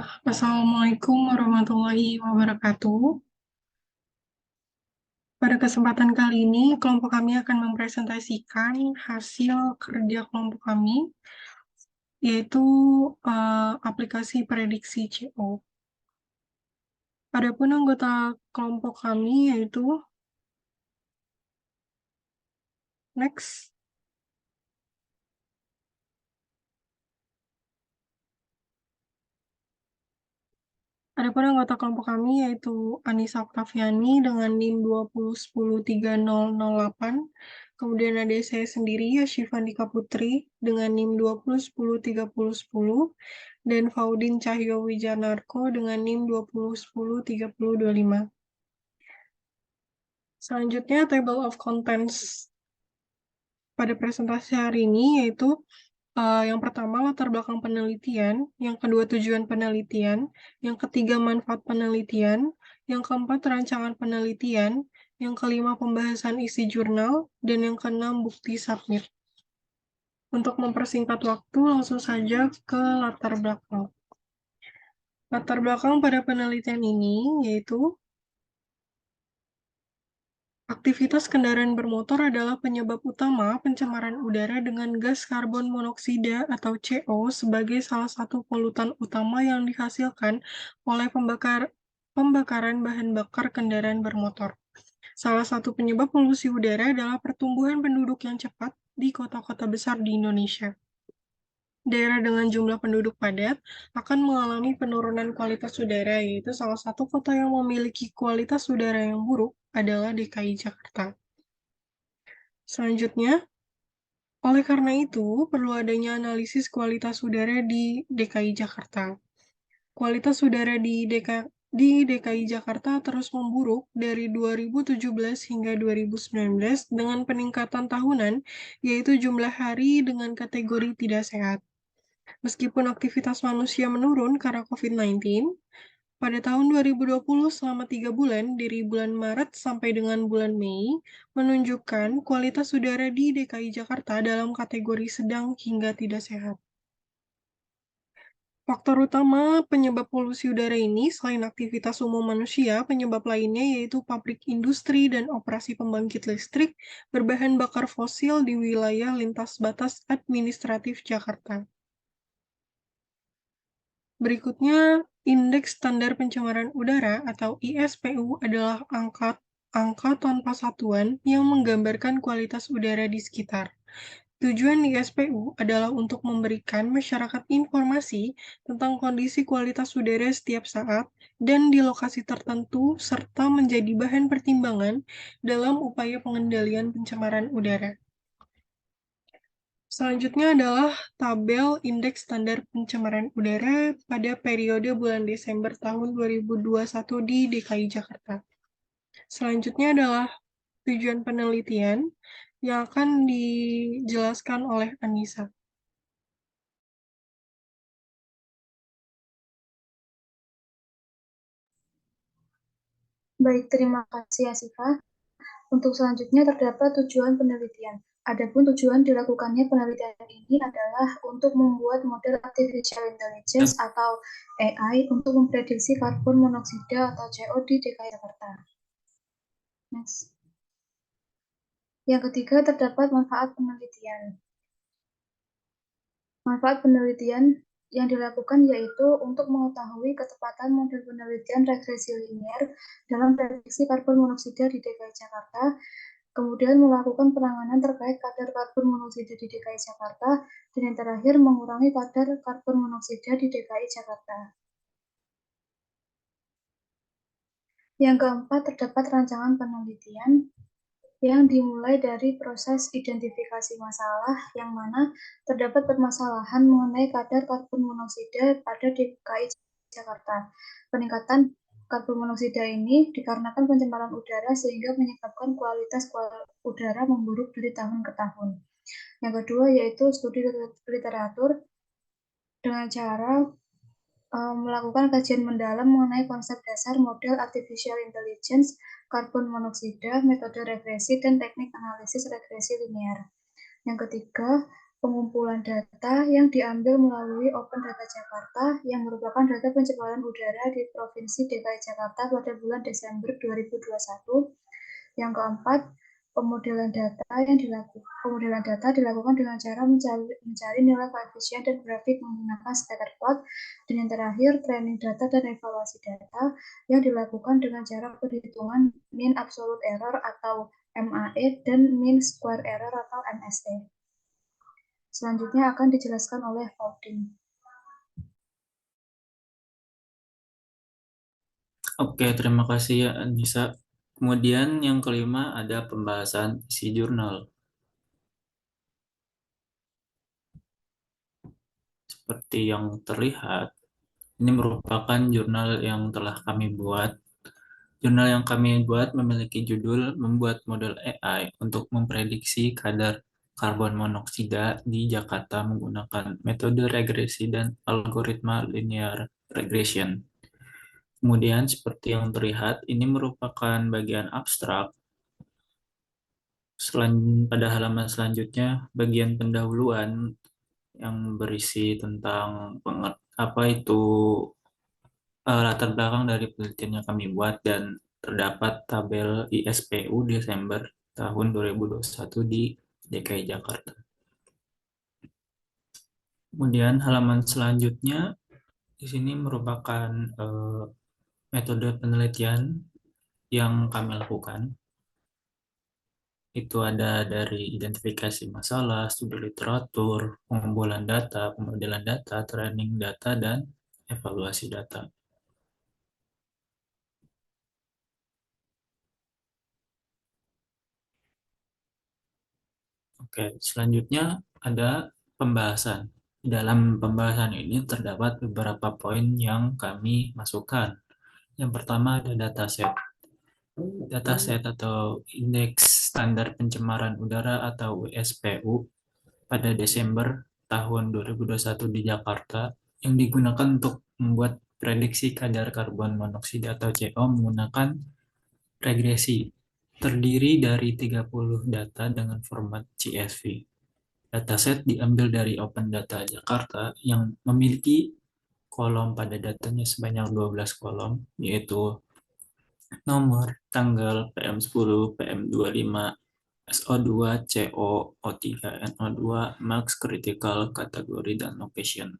Assalamualaikum warahmatullahi wabarakatuh. Pada kesempatan kali ini, kelompok kami akan mempresentasikan hasil kerja kelompok kami, yaitu aplikasi prediksi CO. Adapun anggota kelompok kami yaitu next. Adapun anggota kelompok kami yaitu Anissa Oktaviani dengan NIM 20103008. Kemudian ada saya sendiri, Yashifa Andika Putri, dengan NIM 20103010. Dan Faudin Cahyo Wijanarko dengan NIM 20103025. Selanjutnya, table of contents pada presentasi hari ini yaitu yang pertama latar belakang penelitian, yang kedua tujuan penelitian, yang ketiga manfaat penelitian, yang keempat rancangan penelitian, yang kelima pembahasan isi jurnal, dan yang keenam bukti submit. Untuk mempersingkat waktu, langsung saja ke latar belakang. Latar belakang pada penelitian ini yaitu aktivitas kendaraan bermotor adalah penyebab utama pencemaran udara dengan gas karbon monoksida atau CO sebagai salah satu polutan utama yang dihasilkan oleh pembakaran bahan bakar kendaraan bermotor. Salah satu penyebab polusi udara adalah pertumbuhan penduduk yang cepat di kota-kota besar di Indonesia. Daerah dengan jumlah penduduk padat akan mengalami penurunan kualitas udara, yaitu salah satu kota yang memiliki kualitas udara yang buruk adalah DKI Jakarta. Selanjutnya, oleh karena itu, perlu adanya analisis kualitas udara di DKI Jakarta. Kualitas udara di DKI Jakarta terus memburuk dari 2017 hingga 2019 dengan peningkatan tahunan, yaitu jumlah hari dengan kategori tidak sehat. Meskipun aktivitas manusia menurun karena COVID-19, pada tahun 2020 selama 3 bulan, dari bulan Maret sampai dengan bulan Mei, menunjukkan kualitas udara di DKI Jakarta dalam kategori sedang hingga tidak sehat. Faktor utama penyebab polusi udara ini, selain aktivitas umum manusia, penyebab lainnya yaitu pabrik industri dan operasi pembangkit listrik berbahan bakar fosil di wilayah lintas batas administratif Jakarta. Berikutnya, Indeks Standar Pencemaran Udara atau ISPU adalah angka tanpa satuan yang menggambarkan kualitas udara di sekitar. Tujuan ISPU adalah untuk memberikan masyarakat informasi tentang kondisi kualitas udara setiap saat dan di lokasi tertentu, serta menjadi bahan pertimbangan dalam upaya pengendalian pencemaran udara. Selanjutnya adalah tabel Indeks Standar Pencemaran Udara pada periode bulan Desember tahun 2021 di DKI Jakarta. Selanjutnya adalah tujuan penelitian yang akan dijelaskan oleh Anissa. Baik, terima kasih Asifa. Untuk selanjutnya terdapat tujuan penelitian. Adapun tujuan dilakukannya penelitian ini adalah untuk membuat model artificial intelligence atau AI untuk memprediksi karbon monoksida atau CO di DKI Jakarta. Next. Yang ketiga terdapat manfaat penelitian. Manfaat penelitian yang dilakukan yaitu untuk mengetahui ketepatan model penelitian regresi linier dalam prediksi karbon monoksida di DKI Jakarta, kemudian melakukan penanganan terkait kadar karbon monoksida di DKI Jakarta, dan yang terakhir mengurangi kadar karbon monoksida di DKI Jakarta. Yang keempat, terdapat rancangan penelitian yang dimulai dari proses identifikasi masalah yang mana terdapat permasalahan mengenai kadar karbon monoksida pada DKI Jakarta. Peningkatan karbon monoksida ini dikarenakan pencemaran udara sehingga menyebabkan kualitas udara memburuk dari tahun ke tahun. Yang kedua yaitu studi literatur dengan cara melakukan kajian mendalam mengenai konsep dasar model artificial intelligence, karbon monoksida, metode regresi, dan teknik analisis regresi linear. Yang ketiga, pengumpulan data yang diambil melalui Open Data Jakarta yang merupakan data pencemaran udara di Provinsi DKI Jakarta pada bulan Desember 2021. Yang keempat, pemodelan data dilakukan dengan cara mencari nilai koefisien dan grafik menggunakan scatterplot. Dan yang terakhir, training data dan evaluasi data yang dilakukan dengan cara perhitungan mean absolute error atau MAE dan mean square error atau MSE. Selanjutnya akan dijelaskan oleh Faudin. Oke, terima kasih ya Anissa. Kemudian yang kelima ada pembahasan isi jurnal. Seperti yang terlihat, ini merupakan jurnal yang telah kami buat. Jurnal yang kami buat memiliki judul Membuat Model AI untuk Memprediksi Kadar Karbon Monoksida di Jakarta menggunakan metode regresi dan algoritma linear regression. Kemudian seperti yang terlihat, ini merupakan bagian abstrak. Pada halaman selanjutnya, bagian pendahuluan yang berisi tentang apa itu latar belakang dari penelitian yang kami buat dan terdapat tabel ISPU Desember tahun 2021 di DKI Jakarta. Kemudian halaman selanjutnya di sini merupakan metode penelitian yang kami lakukan. Itu ada dari identifikasi masalah, studi literatur, pengumpulan data, pemodelan data, training data, dan evaluasi data. Oke, selanjutnya ada pembahasan. Dalam pembahasan ini terdapat beberapa poin yang kami masukkan. Yang pertama ada dataset. Dataset atau Indeks Standar Pencemaran Udara atau ISPU pada Desember tahun 2021 di Jakarta yang digunakan untuk membuat prediksi kadar karbon monoksida atau CO menggunakan regresi. Terdiri dari 30 data dengan format CSV. Dataset diambil dari Open Data Jakarta yang memiliki kolom pada datanya sebanyak 12 kolom, yaitu nomor, tanggal, PM10, PM25, SO2, CO, O3, NO2, max critical, kategori, dan location.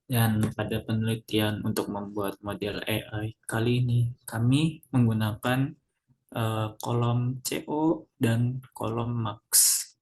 Dan pada penelitian untuk membuat model AI kali ini, kami menggunakan kolom CO dan kolom max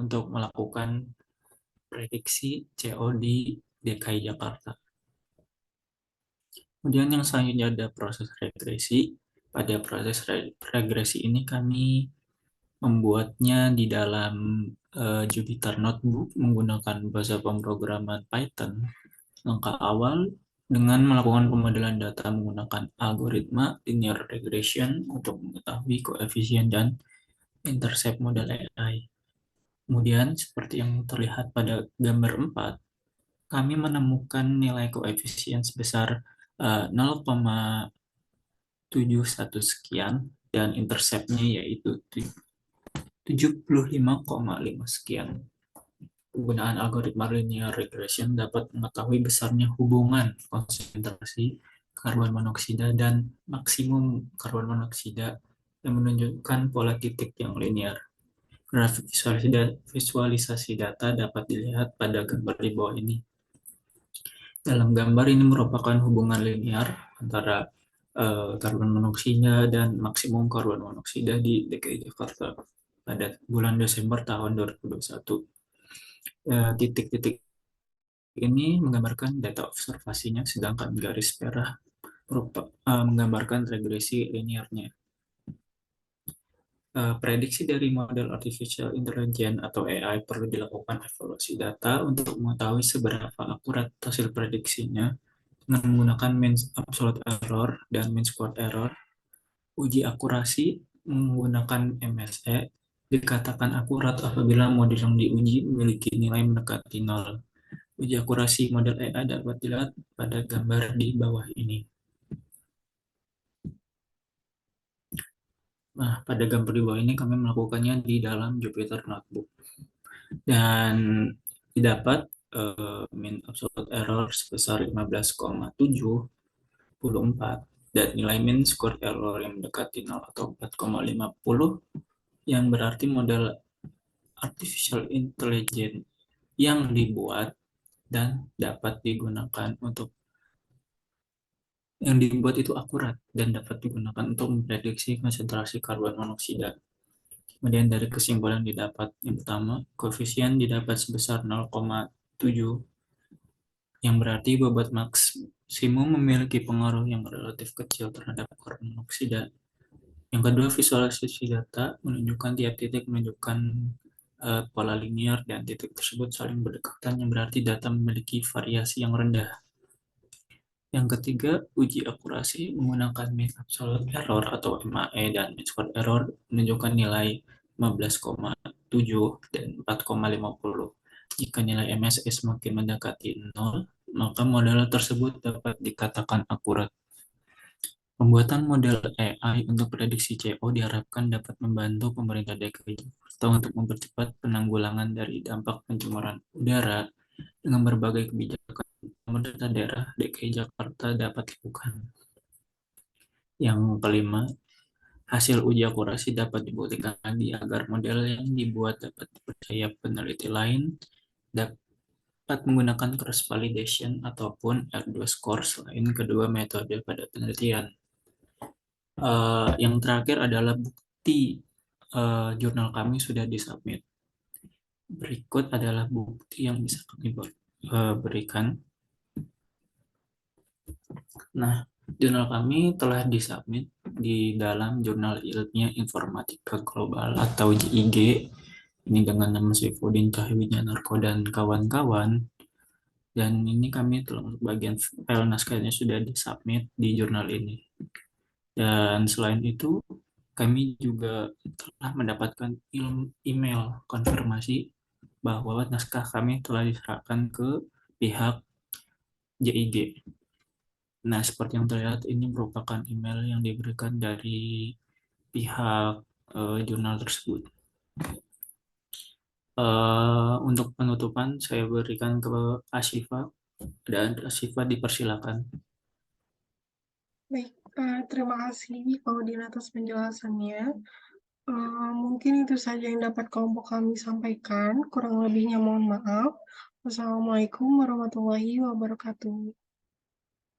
untuk melakukan prediksi CO di DKI Jakarta. Kemudian yang selanjutnya ada proses regresi. Pada proses regresi ini kami membuatnya di dalam Jupyter Notebook menggunakan bahasa pemrograman Python. Langkah awal dengan melakukan pemodelan data menggunakan algoritma linear regression untuk mengetahui koefisien dan intercept model AI. Kemudian seperti yang terlihat pada gambar 4, kami menemukan nilai koefisien sebesar 0,71 sekian dan interceptnya yaitu 75,5 sekian. Penggunaan algoritma linear regression dapat mengetahui besarnya hubungan konsentrasi karbon monoksida dan maksimum karbon monoksida yang menunjukkan pola titik yang linear. Grafik visualisasi data dapat dilihat pada gambar di bawah ini. Dalam gambar ini merupakan hubungan linear antara karbon monoksida dan maksimum karbon monoksida di DKI Jakarta pada bulan Desember tahun 2021. Titik-titik ini menggambarkan data observasinya, sedangkan garis merah menggambarkan regresi linearnya. Prediksi dari model artificial intelligence atau AI perlu dilakukan evaluasi data untuk mengetahui seberapa akurat hasil prediksinya dengan menggunakan mean absolute error dan mean squared error. Uji akurasi menggunakan MSE dikatakan akurat apabila model yang diuji memiliki nilai mendekati nol. Uji akurasi model AI dapat dilihat pada gambar di bawah ini. Nah, pada gambar di bawah ini kami melakukannya di dalam Jupyter Notebook. Dan didapat mean absolute error sebesar 15,74 dan nilai mean square error yang mendekati 0 atau 4,50 yang berarti model artificial intelligence yang dibuat dan dapat digunakan untuk yang dibuat itu akurat dan dapat digunakan untuk memprediksi konsentrasi karbon monoksida. Kemudian dari kesimpulan didapat yang pertama, koefisien didapat sebesar 0,7 yang berarti bobot maksimum memiliki pengaruh yang relatif kecil terhadap karbon monoksida. Yang kedua, visualisasi data menunjukkan tiap titik menunjukkan pola linear dan titik tersebut saling berdekatan yang berarti data memiliki variasi yang rendah. Yang ketiga, uji akurasi menggunakan mean absolute error atau MAE dan mean squared error menunjukkan nilai 15,7 dan 4,50. Jika nilai MSE semakin mendekati 0, maka model tersebut dapat dikatakan akurat. Pembuatan model AI untuk prediksi CO diharapkan dapat membantu pemerintah DKI Jakarta untuk mempercepat penanggulangan dari dampak pencemaran udara dengan berbagai kebijakan pemerintah daerah DKI Jakarta dapat dilakukan. Yang kelima, hasil uji akurasi dapat dibuktikan lagi agar model yang dibuat dapat dipercaya peneliti lain dapat menggunakan cross validation ataupun R2 score selain kedua metode pada penelitian. Yang terakhir adalah bukti jurnal kami sudah disubmit. Berikut adalah bukti yang bisa kami berikan. Nah, jurnal kami telah disubmit di dalam Jurnal Ilmiah Informatika Global atau JIG. Ini dengan nama Saifuddin Cahyowijanarko dan kawan-kawan. Dan ini kami telah bagian file naskahnya sudah disubmit di jurnal ini. Dan selain itu, kami juga telah mendapatkan email konfirmasi bahwa naskah kami telah diserahkan ke pihak JIG. Nah, seperti yang terlihat, ini merupakan email yang diberikan dari pihak jurnal tersebut. Untuk penutupan, saya berikan ke Ashifa, dan Ashifa dipersilakan. Baik, terima kasih Pak atas penjelasannya. Mungkin itu saja yang dapat kelompok kami sampaikan. Kurang lebihnya mohon maaf. Wassalamualaikum warahmatullahi wabarakatuh.